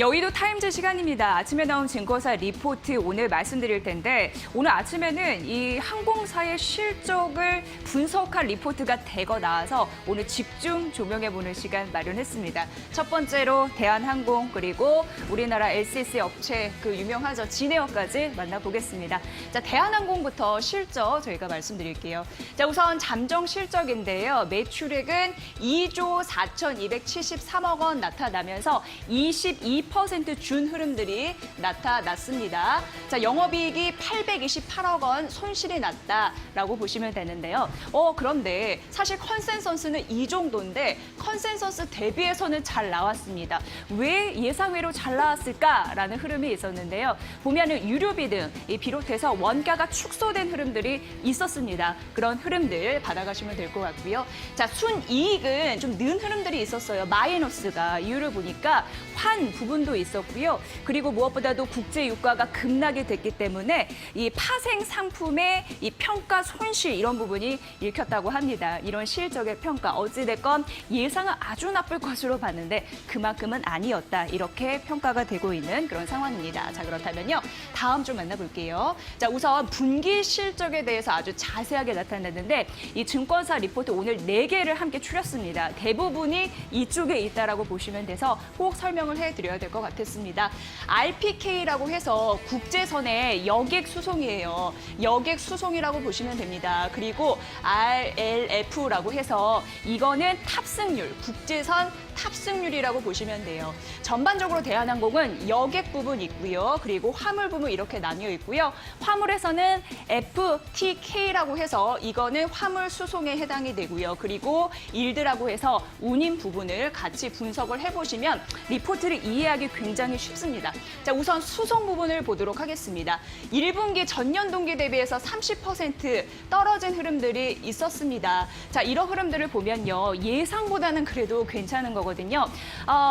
여의도 타임즈 시간입니다. 아침에 나온 증권사 리포트 오늘 말씀드릴 텐데 오늘 아침에는 이 항공사의 실적을 분석한 리포트가 대거 나와서 오늘 집중 조명해보는 시간 마련했습니다. 첫 번째로 대한항공 그리고 우리나라 LCC 업체 그 유명하죠. 진에어까지 만나보겠습니다. 자, 대한항공부터 실적 저희가 말씀드릴게요. 자, 우선 잠정 실적인데요. 매출액은 2조 4,273억 원 나타나면서 22%준 흐름들이 나타났습니다. 자, 영업이익이 828억 원 손실이 났다라고 보시면 되는데요. 그런데 사실 컨센서스는 이 정도인데 컨센서스 대비해서는 잘 나왔습니다. 왜 예상외로 잘 나왔을까라는 흐름이 있었는데요. 보면은 유류비 등 비롯해서 원가가 축소된 흐름들이 있었습니다. 그런 흐름들 받아가시면 될 것 같고요. 자, 순이익은 좀 는 흐름들이 있었어요. 마이너스가 이유를 보니까 환 부분도 있었고요. 그리고 무엇보다도 국제 유가가 급락이 됐기 때문에 이 파생 상품의 이 평가 손실 이런 부분이 읽혔다고 합니다. 이런 실적의 평가 어찌됐건 예상은 아주 나쁠 것으로 봤는데 그만큼은 아니었다. 이렇게 평가가 되고 있는 그런 상황입니다. 자, 그렇다면요. 다음 좀 만나볼게요. 자, 우선 분기 실적에 대해서 아주 자세하게 나타났는데 이 증권사 리포트 오늘 4개를 함께 추렸습니다. 대부분이 이쪽에 있다라고 보시면 돼서 꼭 설명을 해드려야 될 것 같았습니다. RPK라고 해서 국제선의 여객 수송이에요. 여객 수송이라고 보시면 됩니다. 그리고 RLF라고 해서 이거는 탑승률, 국제선 탑승률이라고 보시면 돼요. 전반적으로 대한항공은 여객 부분 있고요. 그리고 화물 부분 이렇게 나뉘어 있고요. 화물에서는 FTK라고 해서 이거는 화물 수송에 해당이 되고요. 그리고 일드라고 해서 운임 부분을 같이 분석을 해보시면 리포트를 이해하기 굉장히 쉽습니다. 자, 우선 수송 부분을 보도록 하겠습니다. 1분기 전년 동기 대비해서 30% 떨어진 흐름들이 있었습니다. 자, 이런 흐름들을 보면요. 예상보다는 그래도 괜찮은 거거든요.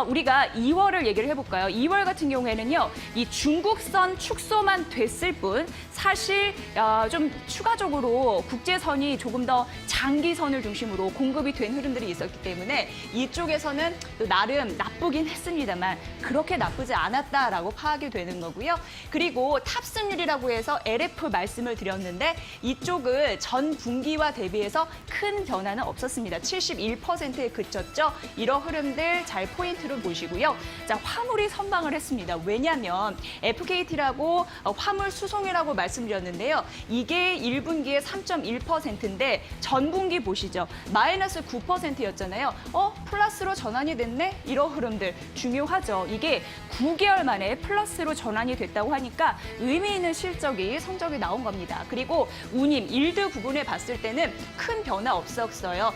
우리가 2월을 얘기를 해볼까요? 2월 같은 경우에는요. 이 중국선 축소만 됐을 뿐 사실 좀 추가적으로 국제선이 조금 더 장기선을 중심으로 공급이 된 흐름들이 있었기 때문에 이쪽에서는 또 나름 나쁘긴 했습니다만 그렇게 나쁘지 않았다라고 파악이 되는 거고요. 그리고 탑승률이라고 해서 LF 말씀을 드렸는데 이쪽은 전 분기와 대비해서 큰 변화는 없었습니다. 71%에 그쳤죠. 이런 흐름들 잘 포인트로 보시고요. 자, 화물이 선방을 했습니다. 왜냐하면 FKT라고 화물 수송이라고 말씀드렸는데요. 이게 1분기에 3.1%인데 전분기 보시죠. 마이너스 9%였잖아요. 플러스로 전환이 됐네? 이런 흐름들 중요하죠. 이게 9개월 만에 플러스로 전환이 됐다고 하니까 의미 있는 성적이 나온 겁니다. 그리고 운임, 일드 부분에 봤을 때는 큰 변화 없었어요.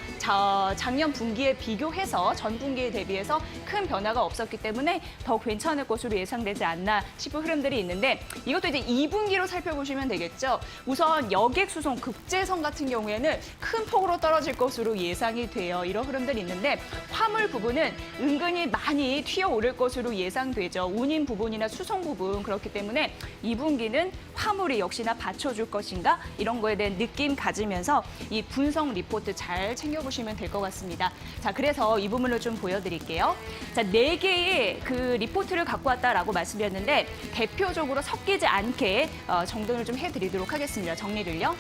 작년 분기에 비교해서 전 분기에 대비해서 큰 변화가 없었기 때문에 더 괜찮을 것으로 예상되지 않나 싶은 흐름들이 있는데 이것도 이제 2분기로 살펴보시면 되겠죠. 우선 여객 수송, 국제선 같은 경우에는 큰 폭으로 떨어질 것으로 예상이 돼요. 이런 흐름들이 있는데 화물 부분은 은근히 많이 튀어오를 것으로 예상되죠. 운임 부분이나 수송 부분 그렇기 때문에 2분기는 화물이 역시나 받쳐줄 것인가 이런 거에 대한 느낌 가지면서 이 분석 리포트 잘 챙겨보시면 될 것 같습니다. 자, 그래서 이 부분을 좀 보여드릴게요. 자, 4개의 그 리포트를 갖고 왔다라고 말씀드렸는데 대표적으로 섞이지 않게 정돈을 좀 해드리도록 하겠습니다. 정리를요.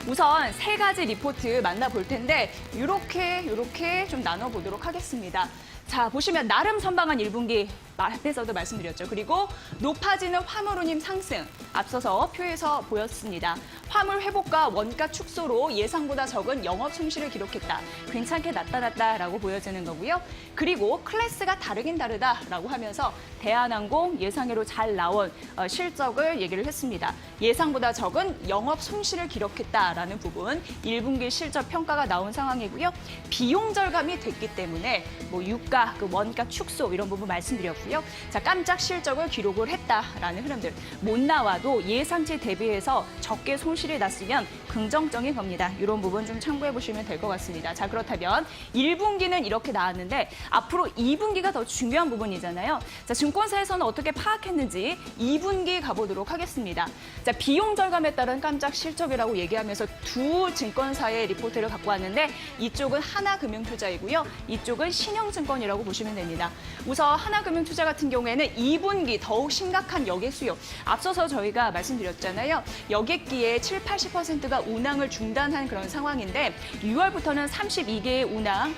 우선 3가지 리포트 만나볼 텐데 이렇게 좀 나눠보도록 하겠습니다. 자, 보시면 나름 선방한 1분기 앞에서도 말씀드렸죠. 그리고 높아지는 화물 운임 상승 앞서서 표에서 보였습니다. 화물 회복과 원가 축소로 예상보다 적은 영업 손실을 기록했다. 괜찮게 나타났다라고 보여지는 거고요. 그리고 클래스가 다르긴 다르다라고 하면서 대한항공 예상외로 잘 나온 실적을 얘기를 했습니다. 예상보다 적은 영업 손실을 기록했다라는 부분 1분기 실적 평가가 나온 상황이고요. 비용 절감이 됐기 때문에 뭐 유가, 그 원가 축소 이런 부분 말씀드렸고요. 자, 깜짝 실적을 기록을 했다라는 흐름들. 못 나와도 예상치 대비해서 적게 손실이 났으면 긍정적인 겁니다. 이런 부분 좀 참고해 보시면 될 것 같습니다. 자, 그렇다면 1분기는 이렇게 나왔는데 앞으로 2분기가 더 중요한 부분이잖아요. 자, 증권사에서는 어떻게 파악했는지 2분기 가보도록 하겠습니다. 자, 비용 절감에 따른 깜짝 실적이라고 얘기하면서 두 증권사의 리포트를 갖고 왔는데 이쪽은 하나금융투자이고요. 이쪽은 신영증권이라고 전망이라고 보시면 됩니다. 우선 하나금융투자 같은 경우에는 2분기 더욱 심각한 여객 수요. 앞서서 저희가 말씀드렸잖아요. 여객기의 7, 80%가 운항을 중단한 그런 상황인데 6월부터는 32개의 운항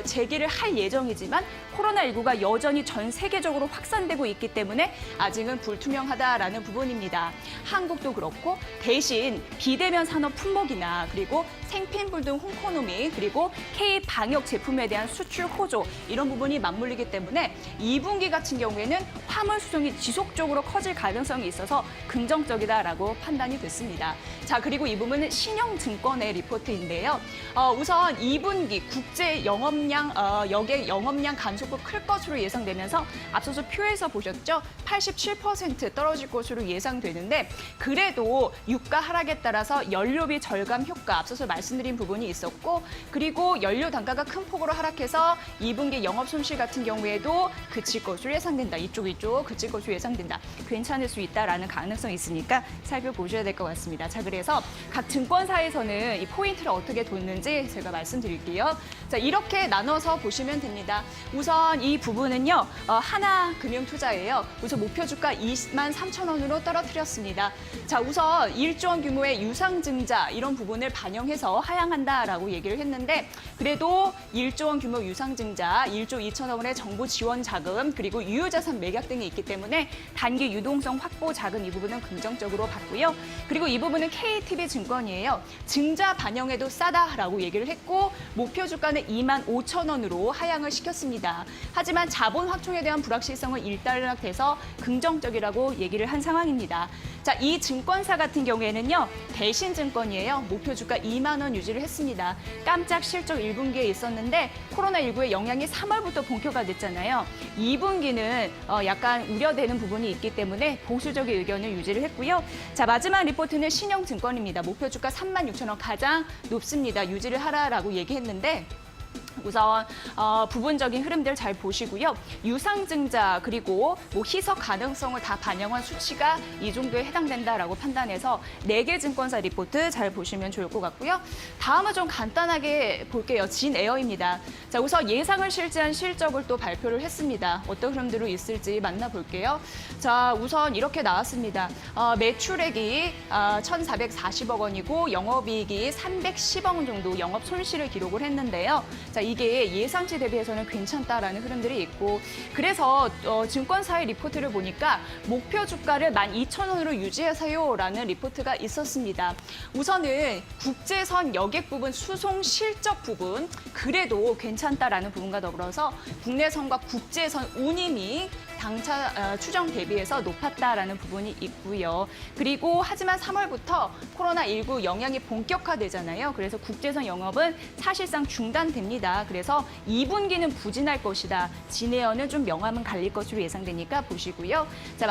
재개를 할 예정이지만 코로나19가 여전히 전 세계적으로 확산되고 있기 때문에 아직은 불투명하다라는 부분입니다. 한국도 그렇고 대신 비대면 산업 품목이나 그리고 생필물 등 홍코노미 그리고 K 방역 제품에 대한 수출 호조 이런 부분이 맞물리기 때문에 2분기 같은 경우에는 화물 수송이 지속적으로 커질 가능성이 있어서 긍정적이다라고 판단이 됐습니다. 자, 그리고 이 부분은 신영증권의 리포트인데요. 우선 2분기 국제 영업량 여객 영업량 감소폭 클 것으로 예상되면서 앞서서 표에서 보셨죠? 87% 떨어질 것으로 예상되는데 그래도 유가 하락에 따라서 연료비 절감 효과 앞서서 말씀드린 부분이 있었고 그리고 연료 단가가 큰 폭으로 하락해서 2분기 영업 손실 같은 경우에도 그칠 것으로 예상된다. 이쪽 그칠 것으로 예상된다. 괜찮을 수 있다라는 가능성이 있으니까 살펴보셔야 될 것 같습니다. 자, 그래서 각 증권사에서는 이 포인트를 어떻게 뒀는지 제가 말씀드릴게요. 자, 이렇게 나눠서 보시면 됩니다. 우선 이 부분은요. 하나금융투자예요. 우선 목표 주가 23,000원으로 떨어뜨렸습니다. 자, 우선 1조 원 규모의 유상증자 이런 부분을 반영해서 하향한다라고 얘기를 했는데 그래도 1조 원 규모 유상증자, 1조 2천억 원의 정부 지원 자금 그리고 유효자산 매각 등이 있기 때문에 단기 유동성 확보 자금 이 부분은 긍정적으로 봤고요. 그리고 이 부분은 KTB증권이에요. 증자 반영에도 싸다라고 얘기를 했고 목표 주가는 25,000원으로 하향을 시켰습니다. 하지만 자본 확충에 대한 불확실성은 일단락돼서 긍정적이라고 얘기를 한 상황입니다. 자, 이 증권사 같은 경우에는요. 대신증권이에요. 목표 주가 2만 원 유지를 했습니다. 깜짝 실적 1분기에 있었는데 코로나19의 영향이 3월부터 본격화 됐잖아요. 2분기는 약간 우려되는 부분이 있기 때문에 보수적인 의견을 유지를 했고요. 자, 마지막 리포트는 신영증권입니다. 목표 주가 36,000원 가장 높습니다. 유지를 하라라고 얘기했는데 우선 부분적인 흐름들 잘 보시고요. 유상증자 그리고 희석 가능성을 다 반영한 수치가 이 정도에 해당된다라고 판단해서 4개 증권사 리포트 잘 보시면 좋을 것 같고요. 다음은 좀 간단하게 볼게요. 진에어입니다. 자, 우선 예상을 실제한 실적을 또 발표를 했습니다. 어떤 흐름들로 있을지 만나볼게요. 자, 우선 이렇게 나왔습니다. 매출액이 1,440억 원이고 영업이익이 310억 원 정도 영업 손실을 기록을 했는데요. 자, 이게 예상치 대비해서는 괜찮다라는 흐름들이 있고 그래서 증권사의 리포트를 보니까 목표 주가를 12,000원으로 유지하세요라는 리포트가 있었습니다. 우선은 국제선 여객 부분 수송 실적 부분 그래도 괜찮다라는 부분과 더불어서 국내선과 국제선 운임이 당차 추정 대비해서 높았다라는 부분이 있고요. 그리고 하지만 3월부터 코로나19 영향이 본격화되잖아요. 그래서 국제선 영업은 사실상 중단됩니다. 그래서 2분기는 부진할 것이다. 진에어는 좀 명암은 갈릴 것으로 예상되니까 보시고요. 자,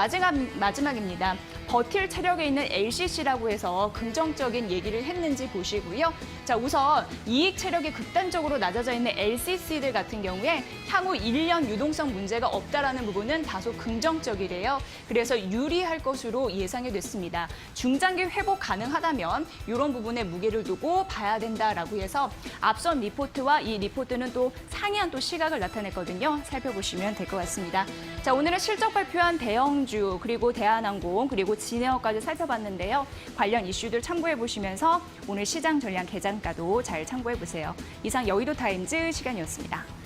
마지막입니다. 버틸 체력에 있는 LCC라고 해서 긍정적인 얘기를 했는지 보시고요. 자, 우선 이익 체력이 극단적으로 낮아져 있는 LCC들 같은 경우에 향후 1년 유동성 문제가 없다라는 부분은 다소 긍정적이래요. 그래서 유리할 것으로 예상이 됐습니다. 중장기 회복 가능하다면 이런 부분에 무게를 두고 봐야 된다라고 해서 앞선 리포트와 이 리포트는 또 상이한 또 시각을 나타냈거든요. 살펴보시면 될 것 같습니다. 자, 오늘은 실적 발표한 대형주 그리고 대한항공 그리고 진에어까지 살펴봤는데요. 관련 이슈들 참고해 보시면서 오늘 시장 전략 개장가도 잘 참고해 보세요. 이상 여의도 타임즈 시간이었습니다.